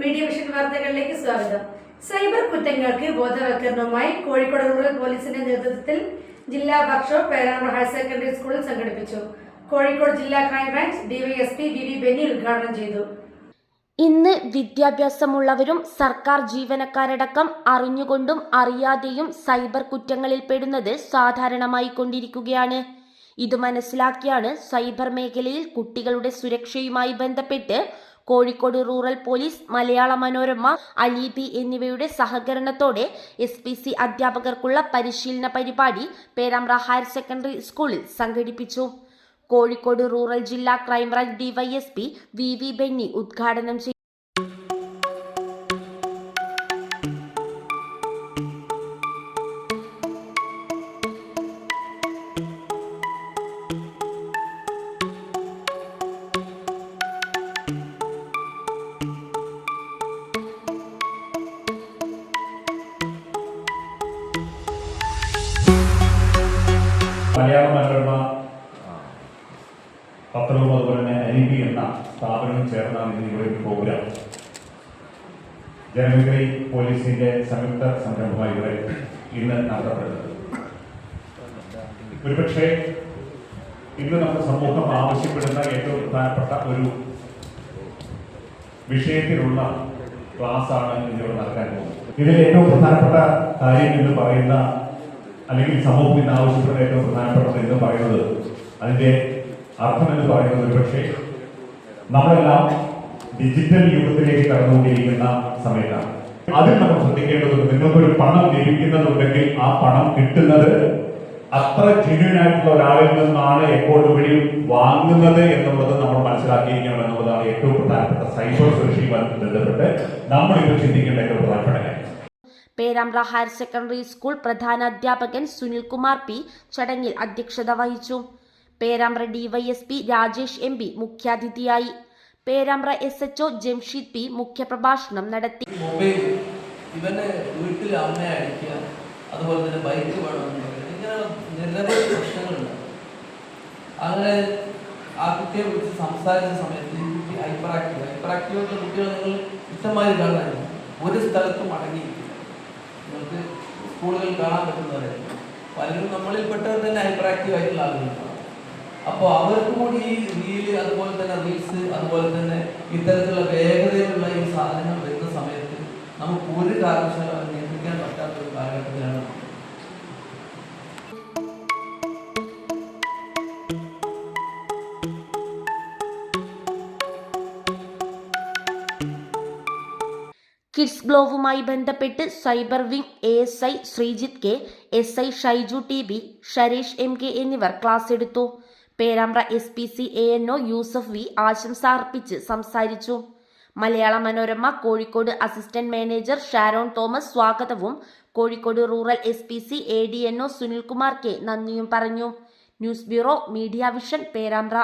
Media vision വാർത്തകളിലേക്ക് സ്വാഗതം. Cyber കുറ്റങ്ങൾക്ക് ബോധവൽക്കരണവുമായി Kozhikode rural പോലീസിന്റെ നേതൃത്വത്തിൽ ജില്ലാ വർക്ക്ഷോപ്പ് പേരാമ്പ്ര ഹയർ സെക്കൻഡറി സ്കൂളിൽ സംഘടിപ്പിച്ചു. കോഴിക്കോട് ജില്ലാ ക്രൈംബ്രാഞ്ച് ഡിവൈഎസ്പി വി ബെന്നി ഉദ്ഘാടനം ചെയ്തു. ഇന്ന് വിദ്യാഭ്യാസമുള്ളവരും സർക്കാർ ജീവനക്കാരടക്കം അറിഞ്ഞുകൊണ്ടും അറിയാതെയും സൈബർ കുറ്റങ്ങളിൽ പെടുന്നത് സാധാരണമായി കൊണ്ടിരിക്കുകയാണ്. ഇത് മനസ്സിലാക്കിയാണ് സൈബർ മേഖലയിൽ കുട്ടികളുടെ സുരക്ഷയുമായി ബന്ധപ്പെട്ട് കോഴിക്കോട് റൂറൽ പോലീസ്, മലയാള മനോരമ, അലീബി എന്നിവയുടെ സഹകരണത്തോടെ SPC അധ്യാപകർക്കുള്ള പരിശീലന പരിപാടി പേരാമ്പ്ര ഹയർ സെക്കൻഡറി സ്കൂളിൽ സംഘടിപ്പിച്ചു. കോഴിക്കോട് റൂറൽ ജില്ലാ ക്രൈംബ്രാഞ്ച് ഡിവൈഎസ്പി വി ബെന്നി ഉദ്ഘാടനം ചെയ്തു. മലയാള മനോരമ പത്രവും അതുപോലെ തന്നെ അലീബി എന്ന സ്ഥാപനവും ചേർന്നാണ് ഇവിടെ ഒരു പ്രോഗ്രാം ജനവിധി പോലീസിന്റെ സംയുക്ത സംരംഭമായി ഇവിടെ ഇന്ന് നടത്തപ്പെടുന്നത്. ഒരുപക്ഷെ ഇന്ന് നമ്മുടെ സമൂഹം ആവശ്യപ്പെടുന്ന ഏറ്റവും പ്രധാനപ്പെട്ട ഒരു വിഷയത്തിലുള്ള ക്ലാസ്സാണ് ഇന്നിവിടെ നടക്കാൻ പോകുന്നത്. ഇതിൽ ഏറ്റവും പ്രധാനപ്പെട്ട കാര്യം എന്ന് പറയുന്ന അല്ലെങ്കിൽ സമൂഹത്തിന് ആവശ്യപ്പെടുന്ന ഏറ്റവും പ്രധാനപ്പെട്ടത് എന്ന് പറയുന്നത്, അതിന്റെ അർത്ഥം എന്ന് പറയുന്നത് ഒരുപക്ഷെ നമ്മളെല്ലാം ഡിജിറ്റൽ യുഗത്തിലേക്ക് കടന്നുകൊണ്ടിരിക്കുന്ന സമയത്താണ്. അതിൽ നമ്മൾ ശ്രദ്ധിക്കേണ്ടതുണ്ട്. നിങ്ങൾക്കൊരു പണം ലഭിക്കുന്നതുണ്ടെങ്കിൽ ആ പണം കിട്ടുന്നത് അത്ര ജെന്യൂൻ ആയിട്ടുള്ള ഒരാളിൽ നിന്നാണ് എപ്പോഴും വാങ്ങുന്നത് എന്നുള്ളത് നമ്മൾ മനസ്സിലാക്കിയിരിക്കണം എന്നുള്ളതാണ് ഏറ്റവും പ്രധാനപ്പെട്ട സൈബർ സുരക്ഷയുമായി ബന്ധപ്പെട്ട് നമ്മളിപ്പോൾ ചിന്തിക്കേണ്ട ഏറ്റവും പ്രധാനപ്പെട്ട കാര്യം. പേരാമ്പ്ര ഹയർ സെക്കൻഡറി സ്കൂൾ പ്രധാനാധ്യാപകൻ സുനിൽകുമാർ P ചടങ്ങിൽ അധ്യക്ഷത വഹിച്ചു. പേരാമ്പ്ര ഡിവൈഎസ്പി രാജേഷ് MP മുഖ്യാതിഥിയായി. പേരാമ്പ്ര SHO ജംഷീദ് P മുഖ്യപ്രഭാഷണം നടത്തി. ഇവന്റെ വീട്ടിൽ അമ്മയെ അടിക്കുക, അതുപോലെ തന്നെ ബൈക്ക് വേണം, ഇങ്ങനെ നിരവധി പ്രശ്നങ്ങളുണ്ട്. അങ്ങനെ ആ കുട്ടിയെ വിളിച്ച് സംസാരിച്ച സമയത്ത് ഈ കുട്ടി ഹൈപ്പർ ആക്റ്റീവായിട്ടുള്ള കുട്ടികളെ നിങ്ങൾ ഇഷ്ടമായി കാണാൻ ഒരു സ്ഥലത്തും അടങ്ങിയിരിക്കില്ല. നിങ്ങൾക്ക് സ്കൂളുകളിൽ കാണാൻ പറ്റുന്നവരായിരിക്കും. പലരും നമ്മളിൽപ്പെട്ടവർ തന്നെ ഹൈപ്പർ ആക്റ്റീവ് ആയിട്ടുള്ള ആളുകളാണ്. അപ്പോൾ അവർക്ക് കൂടി ഈ റീല്, അതുപോലെ തന്നെ റീൽസ്, അതുപോലെ തന്നെ ഇത്തരത്തിലുള്ള വേഗതയിലുള്ള ഈ സാധനങ്ങൾ വരുന്ന സമയത്ത് നമുക്ക് ഒരു കാരണവശാലും നിയന്ത്രിക്കാൻ പറ്റാത്ത ഒരു കാലഘട്ടത്തിലാണ്. കിഡ്സ് ഗ്ലോവുമായി ബന്ധപ്പെട്ട് cyber wing ASI Sreejith K, SI Shaiju TB, ഷരീഷ് MK എന്നിവർ ക്ലാസ് എടുത്തു. Perambra SPC ANO Yusuf V ആശംസ അർപ്പിച്ച് സംസാരിച്ചു. മലയാള മനോരമ കോഴിക്കോട് അസിസ്റ്റന്റ് മാനേജർ ഷാരോൺ തോമസ് സ്വാഗതവും Kozhikode rural SPC ADNO Sunilkumar K നന്ദിയും പറഞ്ഞു. News bureau, media vision, Perambra.